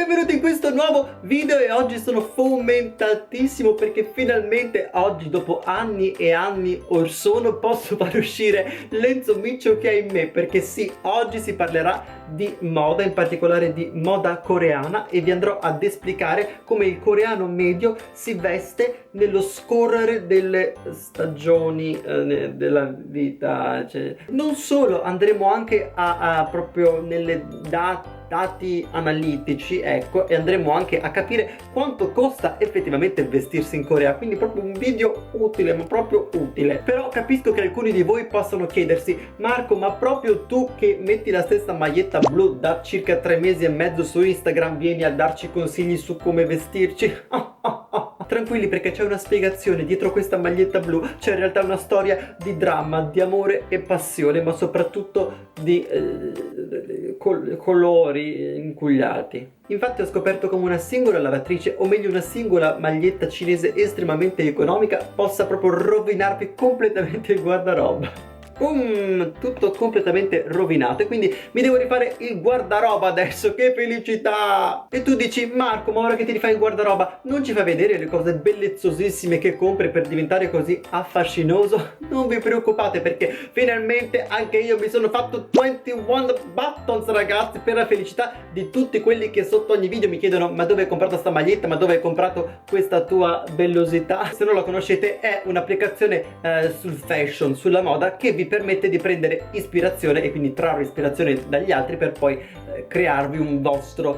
benvenuti in questo nuovo video e oggi sono fomentatissimo perché finalmente oggi, dopo anni e anni or sono, posso far uscire l'Enzo Miccio che è in me, perché sì, oggi si parlerà di moda, in particolare di moda coreana, e vi andrò ad esplicare come il coreano medio si veste nello scorrere delle stagioni della vita, cioè, non solo, andremo anche a proprio nelle dati analitici, ecco, e andremo anche a capire quanto costa effettivamente vestirsi in Corea, quindi proprio un video utile, ma proprio utile. Però capisco che alcuni di voi possono chiedersi: Marco, ma proprio tu che metti la stessa maglietta blu da circa 3 mesi e mezzo su Instagram vieni a darci consigli su come vestirci? Tranquilli, perché c'è una spiegazione dietro questa maglietta blu. C'è in realtà una storia di dramma, di amore e passione, ma soprattutto di colori incugliati. Infatti ho scoperto come una singola lavatrice, o meglio una singola maglietta cinese estremamente economica, possa proprio rovinarvi completamente il guardaroba. Tutto completamente rovinato, e quindi mi devo rifare il guardaroba adesso. Che felicità! E tu dici: Marco, ma ora che ti rifai il guardaroba non ci fai vedere le cose bellezzosissime che compri per diventare così affascinoso? Non vi preoccupate, perché finalmente anche io mi sono fatto 21 buttons, ragazzi, per la felicità di tutti quelli che sotto ogni video mi chiedono: ma dove hai comprato sta maglietta? Ma dove hai comprato questa tua bellosità? Se non la conoscete, è un'applicazione sul fashion, sulla moda, che vi permette di prendere ispirazione e quindi trarre ispirazione dagli altri per poi crearvi un vostro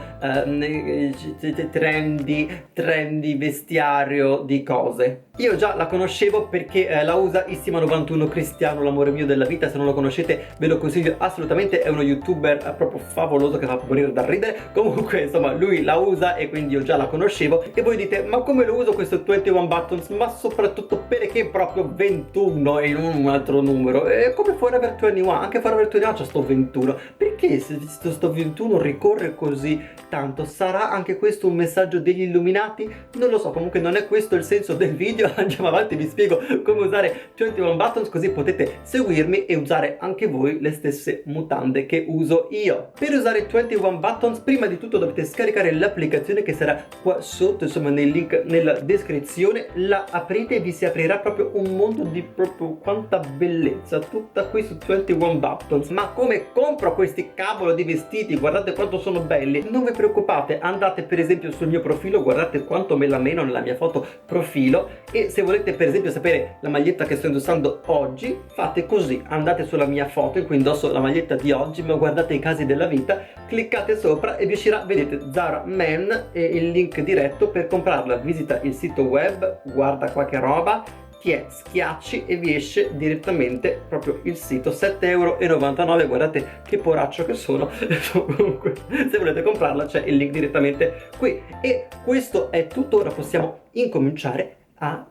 trendy vestiario di cose. Io già la conoscevo perché la usa Issima91 Cristiano, l'amore mio della vita. Se non lo conoscete ve lo consiglio assolutamente, è uno youtuber proprio favoloso che fa morire da ridere. Comunque insomma lui la usa e quindi io già la conoscevo. E voi dite: ma come lo uso questo 21 buttons? Ma soprattutto perché proprio 21 e non un altro numero? E come Forever 21, anche Forever 21 c'è sto 21. Perché se sto 21 ricorre così tanto? Sarà anche questo un messaggio degli illuminati? Non lo so, comunque non è questo il senso del video. Andiamo avanti, vi spiego come usare 21 buttons, così potete seguirmi e usare anche voi le stesse mutande che uso io. Per usare 21 buttons, prima di tutto dovete scaricare l'applicazione che sarà qua sotto, insomma nei link nella descrizione. La aprite e vi si aprirà proprio un mondo di proprio quanta bellezza, tutta qui su 21 buttons. Ma come compro questi cavolo di vestiti? Guardate quanto sono belli. Non vi preoccupate, andate per esempio sul mio profilo, guardate quanto me la meno nella mia foto profilo. E se volete per esempio sapere la maglietta che sto indossando oggi, fate così: andate sulla mia foto in cui indosso la maglietta di oggi, ma guardate i casi della vita, cliccate sopra e vi uscirà, vedete, Zara Men, e il link diretto per comprarla. Visita il sito web, guarda qua che roba, schiacci e vi esce direttamente proprio il sito, 7,99 €. Guardate che poraccio che sono. Comunque se volete comprarla c'è il link direttamente qui. E questo è tutto, ora possiamo incominciare a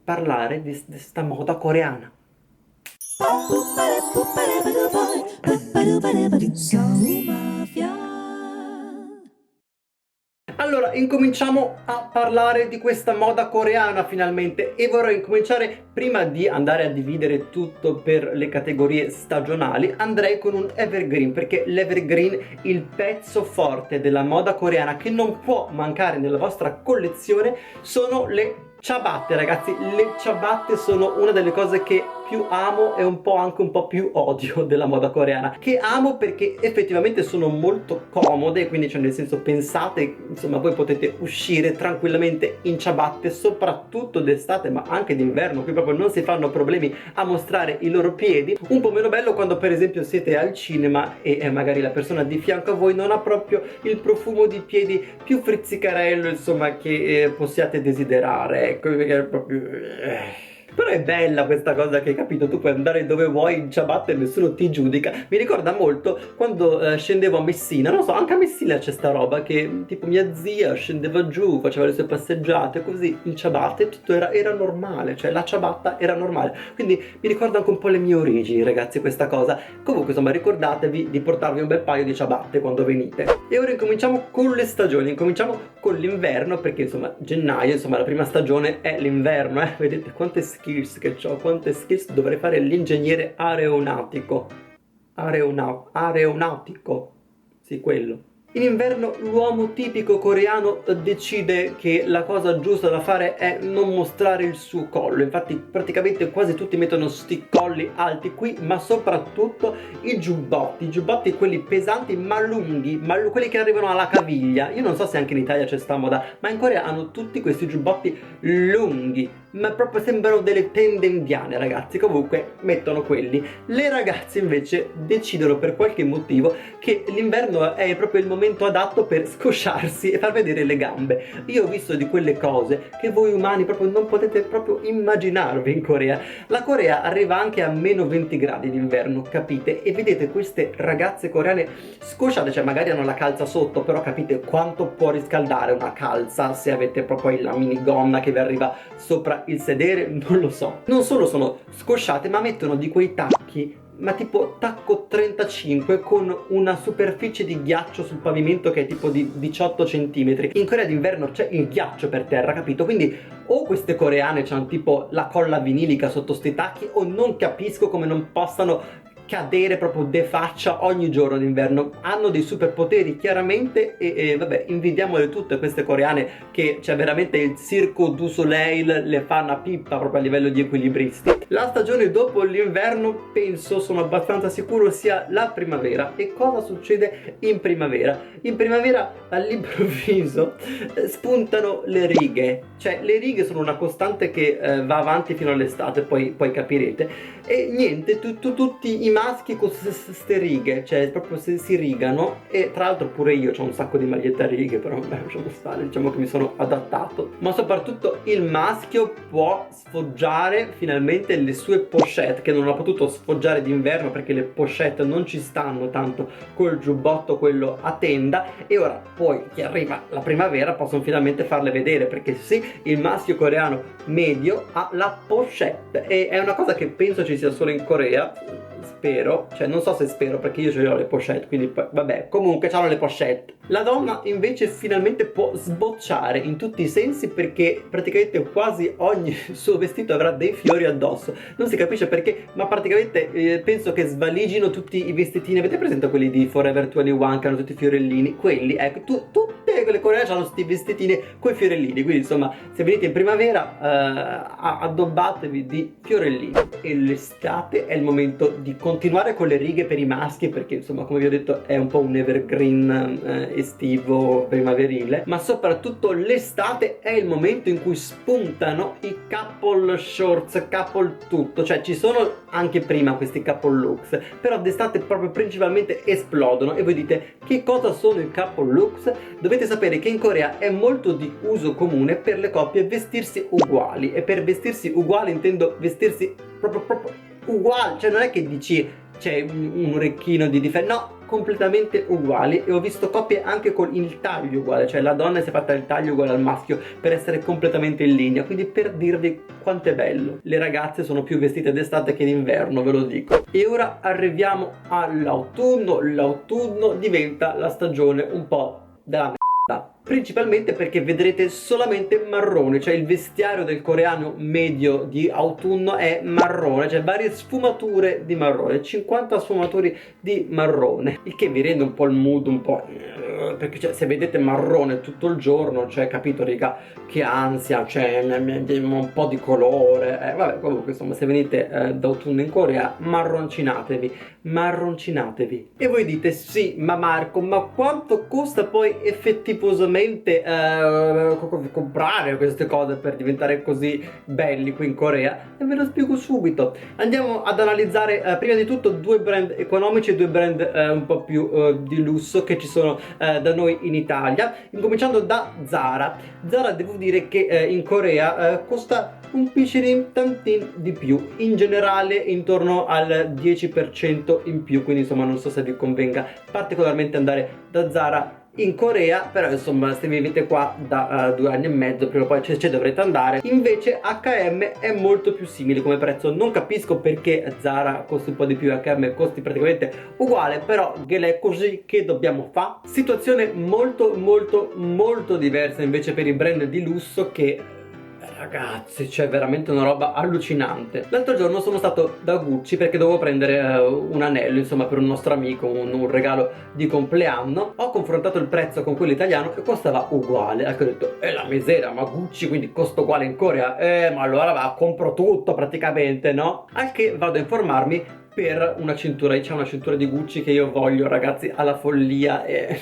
parlare di sta moda coreana. Allora, incominciamo a parlare di questa moda coreana finalmente, e vorrei incominciare, prima di andare a dividere tutto per le categorie stagionali, andrei con un evergreen, perché l'evergreen, il pezzo forte della moda coreana che non può mancare nella vostra collezione, sono le ciabatte, ragazzi. Le ciabatte sono una delle cose che più amo e anche un po' più odio della moda coreana. Che amo perché effettivamente sono molto comode, quindi cioè nel senso, pensate, insomma, voi potete uscire tranquillamente in ciabatte, soprattutto d'estate ma anche d'inverno, qui proprio non si fanno problemi a mostrare i loro piedi. Un po' meno bello quando per esempio siete al cinema e magari la persona di fianco a voi non ha proprio il profumo di piedi più frizzicarello, insomma, che possiate desiderare, ecco, perché è proprio Però è bella questa cosa che, capito, tu puoi andare dove vuoi in ciabatte e nessuno ti giudica. Mi ricorda molto quando scendevo a Messina, non lo so, anche a Messina c'è sta roba che tipo mia zia scendeva giù, faceva le sue passeggiate così in ciabatte e tutto era normale, cioè la ciabatta era normale. Quindi mi ricorda anche un po' le mie origini, ragazzi, questa cosa. Comunque insomma, ricordatevi di portarvi un bel paio di ciabatte quando venite. E ora incominciamo con le stagioni, incominciamo con l'inverno, perché insomma gennaio, insomma la prima stagione è l'inverno, vedete quante skills che ho, quante skills. Dovrei fare l'ingegnere aeronautico, aeronautico, sì, quello. In inverno l'uomo tipico coreano decide che la cosa giusta da fare è non mostrare il suo collo, infatti praticamente quasi tutti mettono sti colli alti qui, ma soprattutto i giubbotti quelli pesanti ma lunghi, quelli che arrivano alla caviglia. Io non so se anche in Italia c'è sta moda, ma in Corea hanno tutti questi giubbotti lunghi, ma proprio sembrano delle tende indiane, ragazzi. Comunque mettono quelli. Le ragazze invece decidono per qualche motivo che l'inverno è proprio il momento adatto per scosciarsi e far vedere le gambe. Io ho visto di quelle cose che voi umani proprio non potete proprio immaginarvi in Corea. La Corea arriva anche a meno 20 gradi d'inverno, capite? E vedete queste ragazze coreane scosciate, cioè magari hanno la calza sotto, però capite quanto può riscaldare una calza se avete proprio la minigonna che vi arriva sopra il sedere? Non lo so. Non solo sono scosciate, ma mettono di quei tacchi, ma tipo tacco 35 con una superficie di ghiaccio sul pavimento che è tipo di 18 cm. In Corea d'inverno c'è il ghiaccio per terra, capito? Quindi o queste coreane hanno tipo la colla vinilica sotto sti tacchi, o non capisco come non possano cadere proprio de faccia ogni giorno d'inverno. Hanno dei superpoteri chiaramente e vabbè, invidiamole tutte queste coreane che c'è veramente il Cirque du Soleil, le fa una pippa proprio a livello di equilibristi. La stagione dopo l'inverno penso, sono abbastanza sicuro, sia la primavera. E cosa succede in primavera? In primavera all'improvviso spuntano le righe, cioè le righe sono una costante che va avanti fino all'estate, poi capirete. E niente, tutti i maschi con queste righe, cioè proprio si rigano. E tra l'altro pure io ho un sacco di magliette a righe, però beh, lasciamo stare, diciamo che mi sono adattato. Ma soprattutto il maschio può sfoggiare finalmente le sue pochette, che non ha potuto sfoggiare d'inverno perché le pochette non ci stanno tanto col giubbotto quello a tenda. E ora poi che arriva la primavera possono finalmente farle vedere, perché sì, il maschio coreano medio ha la pochette e è una cosa che penso ci sia solo in Corea, spero, cioè non so se spero perché io ce le ho le pochette, quindi vabbè, comunque c'hanno le pochette. La donna invece finalmente può sbocciare in tutti i sensi, perché praticamente quasi ogni suo vestito avrà dei fiori addosso. Non si capisce perché, ma praticamente penso che svaligino tutti i vestitini. Avete presente quelli di Forever 21 che hanno tutti i fiorellini? Quelli, ecco, tutte quelle coreane hanno questi vestitini con i fiorellini. Quindi insomma, se venite in primavera addobbatevi di fiorellini. E l'estate è il momento di continuare con le righe per i maschi, perché insomma, come vi ho detto, è un po' un evergreen estivo primaverile. Ma soprattutto l'estate è il momento in cui spuntano i couple shorts, couple tutto. Cioè ci sono anche prima questi couple looks, però d'estate proprio principalmente esplodono. E voi dite, che cosa sono i couple looks? Dovete sapere che in Corea è molto di uso comune per le coppie vestirsi uguali. E per vestirsi uguali intendo vestirsi proprio uguali, cioè non è che dici c'è un orecchino di differenza, no, completamente uguali. E ho visto coppie anche con il taglio uguale, cioè la donna si è fatta il taglio uguale al maschio per essere completamente in linea. Quindi per dirvi quanto è bello, le ragazze sono più vestite d'estate che d'inverno, ve lo dico. E ora arriviamo all'autunno. L'autunno diventa la stagione un po' della merda, principalmente perché vedrete solamente marrone, cioè il vestiario del coreano medio di autunno è marrone, cioè varie sfumature di marrone, 50 sfumature di marrone, il che vi rende un po' il mood un po', perché cioè, se vedete marrone tutto il giorno, cioè capito raga, che ansia, cioè un po' di colore, vabbè, comunque insomma, se venite d'autunno in Corea marroncinatevi. E voi dite, sì, ma Marco, ma quanto costa poi effettivamente comprare queste cose per diventare così belli qui in Corea? E ve lo spiego subito. Andiamo ad analizzare prima di tutto due brand economici e due brand un po' più di lusso che ci sono da noi in Italia, incominciando da Zara. Zara, devo dire che in Corea costa un piccirin tantin di più, in generale intorno al 10% in più, quindi insomma non so se vi convenga particolarmente andare da Zara in Corea, però insomma se vivete qua da 2 anni e mezzo prima o poi ci dovrete andare. Invece H&M è molto più simile come prezzo, non capisco perché Zara costi un po' di più e H&M costi praticamente uguale, però è così che dobbiamo fare. Situazione molto diversa invece per i brand di lusso, che ragazzi, c'è veramente una roba allucinante. L'altro giorno sono stato da Gucci perché dovevo prendere un anello, insomma, per un nostro amico, un regalo di compleanno. Ho confrontato il prezzo con quello italiano e costava uguale. Ecco, ho detto, è la misera, ma Gucci quindi costa uguale in Corea? Ma allora va, compro tutto praticamente, no? Al che vado a informarmi per una cintura. C'è una cintura di Gucci che io voglio, ragazzi, alla follia, è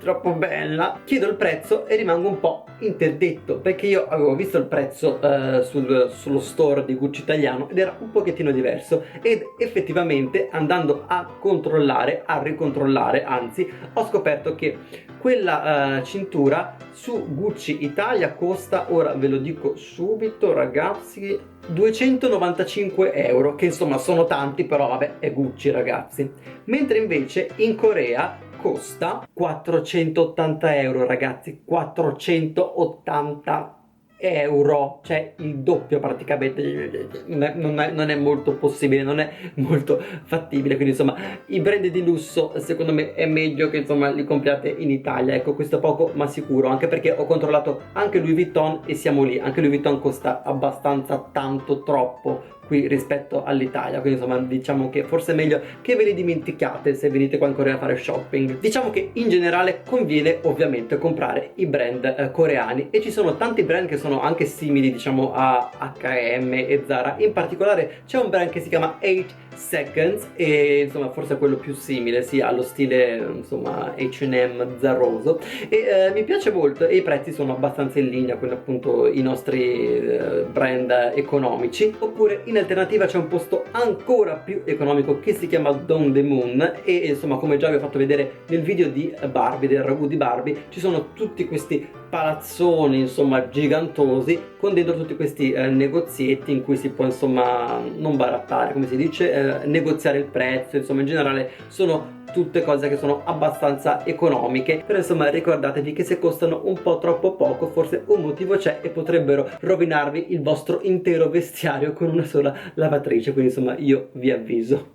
troppo bella. Chiedo il prezzo e rimango un po' interdetto perché io avevo visto il prezzo sullo store di Gucci italiano ed era un pochettino diverso, ed effettivamente andando a controllare, a ricontrollare anzi, ho scoperto che quella cintura su Gucci Italia costa, ora ve lo dico subito ragazzi, 295 euro, che insomma sono tanti, però vabbè, è Gucci ragazzi. Mentre invece in Corea costa 480 euro ragazzi, 480 euro, cioè il doppio praticamente. Non è molto possibile, non è molto fattibile, quindi insomma i brand di lusso secondo me è meglio che insomma li compriate in Italia, ecco, questo poco ma sicuro, anche perché ho controllato anche Louis Vuitton e siamo lì, anche Louis Vuitton costa abbastanza tanto troppo qui rispetto all'Italia, quindi insomma diciamo che forse è meglio che ve li dimentichiate se venite qua in Corea a fare shopping. Diciamo che in generale conviene ovviamente comprare i brand coreani, e ci sono tanti brand che sono anche simili diciamo a H&M e Zara. In particolare c'è un brand che si chiama 8 Seconds e insomma forse è quello più simile sia allo stile insomma H&M zarroso, e mi piace molto, e i prezzi sono abbastanza in linea con appunto i nostri brand economici. Oppure in alternativa c'è un posto ancora più economico che si chiama Dongdaemun, e insomma come già vi ho fatto vedere nel video di Barbie, del ragù di Barbie, ci sono tutti questi palazzoni insomma gigantosi con dentro tutti questi negozietti in cui si può insomma non barattare, come si dice, negoziare il prezzo, insomma in generale sono tutte cose che sono abbastanza economiche, però insomma ricordatevi che se costano un po' troppo poco forse un motivo c'è e potrebbero rovinarvi il vostro intero vestiario con una sola lavatrice, quindi insomma io vi avviso.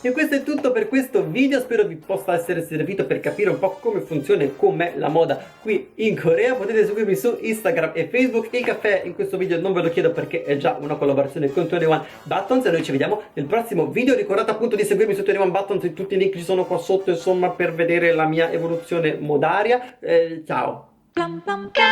E questo è tutto per questo video, spero vi possa essere servito per capire un po' come funziona e com'è la moda qui in Corea. Potete seguirmi su Instagram e Facebook. Il caffè in questo video non ve lo chiedo perché è già una collaborazione con 21 Buttons, e noi ci vediamo nel prossimo video. Ricordate appunto di seguirmi su 21 Buttons, e tutti i link ci sono qua sotto insomma per vedere la mia evoluzione modaria. Ciao! Blah, blah, blah.